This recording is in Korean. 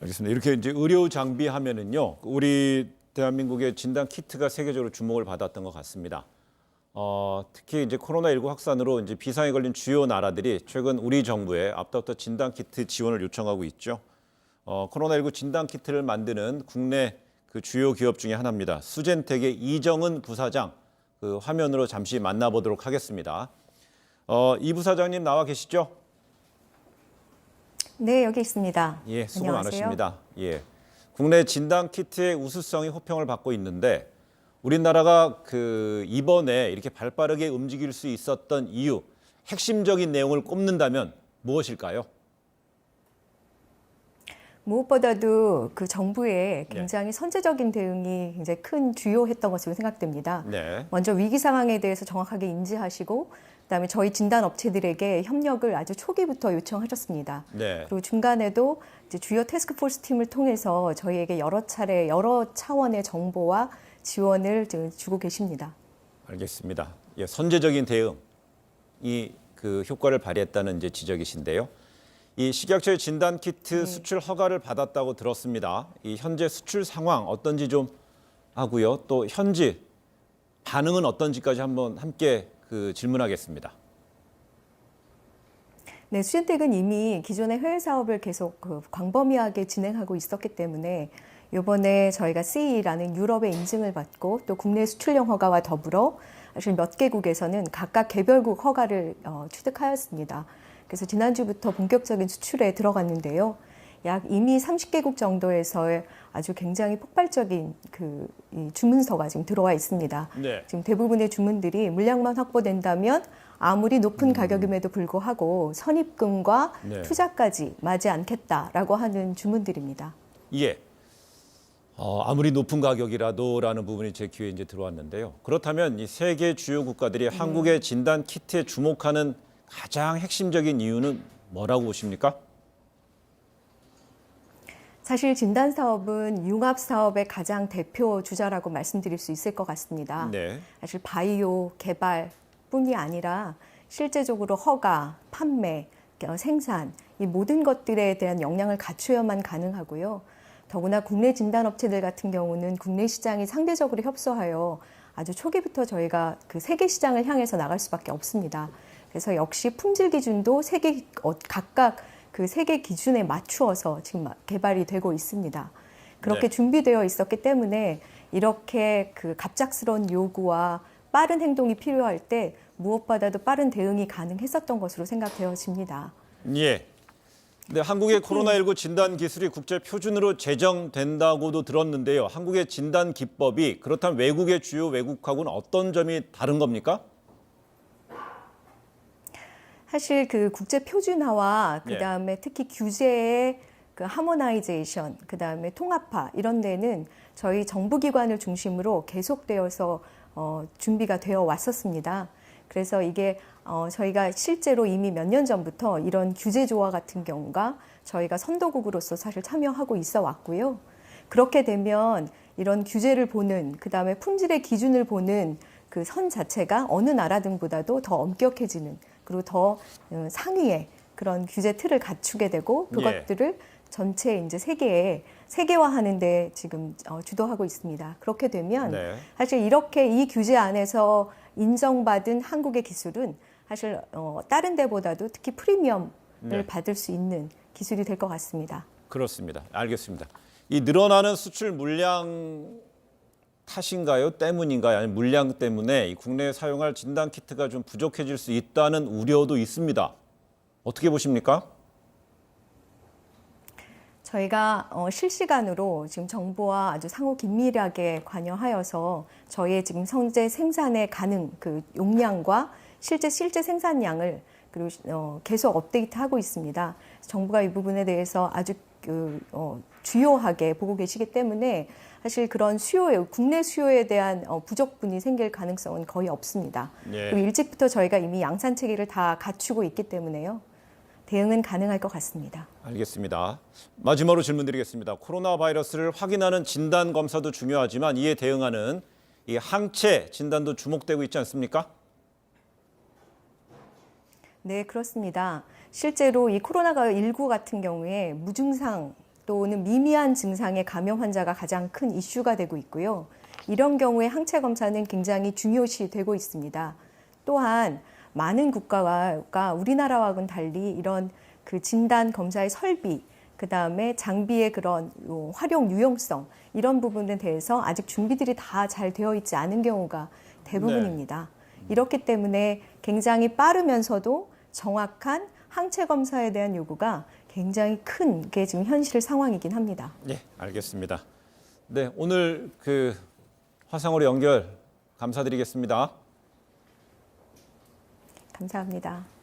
알겠습니다. 이렇게 이제 의료 장비 하면은요, 우리 대한민국의 진단 키트가 세계적으로 주목을 받았던 것 같습니다. 특히 이제 코로나19 확산으로 이제 비상에 걸린 주요 나라들이 최근 우리 정부에 앞서부터 진단 키트 지원을 요청하고 있죠. 코로나19 진단 키트를 만드는 국내 그 주요 기업 중에 하나입니다. 수젠텍의 이정은 부사장, 그 화면으로 잠시 만나보도록 하겠습니다. 이 부사장님 나와 계시죠? 네, 여기 있습니다. 예, 수고 안녕하세요. 많으십니다. 예, 국내 진단 키트의 우수성이 호평을 받고 있는데 우리나라가 그 이번에 이렇게 발빠르게 움직일 수 있었던 이유, 핵심적인 내용을 꼽는다면 무엇일까요? 무엇보다도 그 정부의 굉장히 선제적인 대응이 굉장히 큰 주요했던 것으로 생각됩니다. 네. 먼저 위기 상황에 대해서 정확하게 인지하시고 그다음에 저희 진단 업체들에게 협력을 아주 초기부터 요청하셨습니다. 네. 그리고 중간에도 이제 주요 태스크포스 팀을 통해서 저희에게 여러 차례 여러 차원의 정보와 지원을 지금 주고 계십니다. 알겠습니다. 예, 선제적인 대응이 그 효과를 발휘했다는 이제 지적이신데요. 이 식약처의 진단 키트 수출 허가를 받았다고 들었습니다. 이 현재 수출 상황 어떤지 좀 하고요. 또 현지 반응은 어떤지까지 한번 함께 그 질문하겠습니다. 네, 수젠텍은 이미 기존의 해외 사업을 계속 광범위하게 진행하고 있었기 때문에 이번에 저희가 CE라는 유럽의 인증을 받고 또 국내 수출용 허가와 더불어 사실 몇 개국에서는 각각 개별국 허가를 취득하였습니다. 그래서 지난주부터 본격적인 수출에 들어갔는데요. 약 이미 30개국 정도에서의 아주 굉장히 폭발적인 이 주문서가 지금 들어와 있습니다. 네. 지금 대부분의 주문들이 물량만 확보된다면 아무리 높은 가격임에도 불구하고 선입금과 네. 투자까지 맞지 않겠다라고 하는 주문들입니다. 예. 아무리 높은 가격이라도라는 부분이 제 귀에 이제 들어왔는데요. 그렇다면 이 세계 주요 국가들이 한국의 진단 키트에 주목하는 가장 핵심적인 이유는 뭐라고 보십니까? 사실 진단 사업은 융합 사업의 가장 대표 주자라고 말씀드릴 수 있을 것 같습니다. 네. 사실 바이오 개발뿐이 아니라 실제적으로 허가, 판매, 생산 이 모든 것들에 대한 역량을 갖추어야만 가능하고요. 더구나 국내 진단업체들 같은 경우는 국내 시장이 상대적으로 협소하여 아주 초기부터 저희가 그 세계 시장을 향해서 나갈 수밖에 없습니다. 그래서 역시 품질 기준도 각각 그 세계 기준에 맞추어서 지금 개발이 되고 있습니다. 그렇게 네. 준비되어 있었기 때문에 이렇게 그 갑작스러운 요구와 빠른 행동이 필요할 때 무엇보다도 빠른 대응이 가능했었던 것으로 생각되어집니다. 예. 네, 한국의 코로나19 진단 기술이 국제 표준으로 제정된다고도 들었는데요. 한국의 진단 기법이 그렇다면 외국의 주요 외국하고는 어떤 점이 다른 겁니까? 사실 그 국제 표준화와 그다음에 특히 규제의 그 하모나이제이션, 그다음에 통합화 이런 데는 저희 정부기관을 중심으로 계속되어서 준비가 되어 왔었습니다. 그래서 이게 저희가 실제로 이미 몇 년 전부터 이런 규제 조화 같은 경우가 저희가 선도국으로서 사실 참여하고 있어 왔고요. 그렇게 되면 이런 규제를 보는, 그다음에 품질의 기준을 보는 그 선 자체가 어느 나라든보다도 더 엄격해지는, 그리고 더 상위의 그런 규제 틀을 갖추게 되고 그것들을 전체 이제 세계화하는 데 지금 주도하고 있습니다. 그렇게 되면 사실 이렇게 이 규제 안에서 인정받은 한국의 기술은 사실 다른 데보다도 특히 프리미엄을 받을 수 있는 기술이 될 것 같습니다. 그렇습니다. 알겠습니다. 이 늘어나는 수출 물량 탓인가요? 때문인가요? 아니면 물량 때문에 이 국내에 사용할 진단 키트가 좀 부족해질 수 있다는 우려도 있습니다. 어떻게 보십니까? 저희가 실시간으로 지금 정부와 아주 상호 긴밀하게 관여하여서 저희의 지금 현재 생산에 가능 그 용량과 실제 생산량을 그리고 계속 업데이트하고 있습니다. 정부가 이 부분에 대해서 아주 주요하게 보고 계시기 때문에 사실 그런 국내 수요에 대한 부족분이 생길 가능성은 거의 없습니다. 그리고 일찍부터 저희가 이미 양산 체계를 다 갖추고 있기 때문에요. 대응은 가능할 것 같습니다. 알겠습니다. 마지막으로 질문드리겠습니다. 코로나 바이러스를 확인하는 진단 검사도 중요하지만 이에 대응하는 이 항체 진단도 주목되고 있지 않습니까? 네, 그렇습니다. 실제로 이 코로나19 같은 경우에 무증상 또는 미미한 증상의 감염 환자가 가장 큰 이슈가 되고 있고요. 이런 경우에 항체 검사는 굉장히 중요시 되고 있습니다. 또한 많은 국가가 우리나라와는 달리 이런 그 진단 검사의 설비, 그 다음에 장비의 그런 활용 유용성 이런 부분에 대해서 아직 준비들이 다 잘 되어 있지 않은 경우가 대부분입니다. 이렇기 때문에 굉장히 빠르면서도 정확한 항체 검사에 대한 요구가 굉장히 큰 게 지금 현실 상황이긴 합니다. 네, 알겠습니다. 네, 오늘 그 화상으로 연결 감사드리겠습니다. 감사합니다.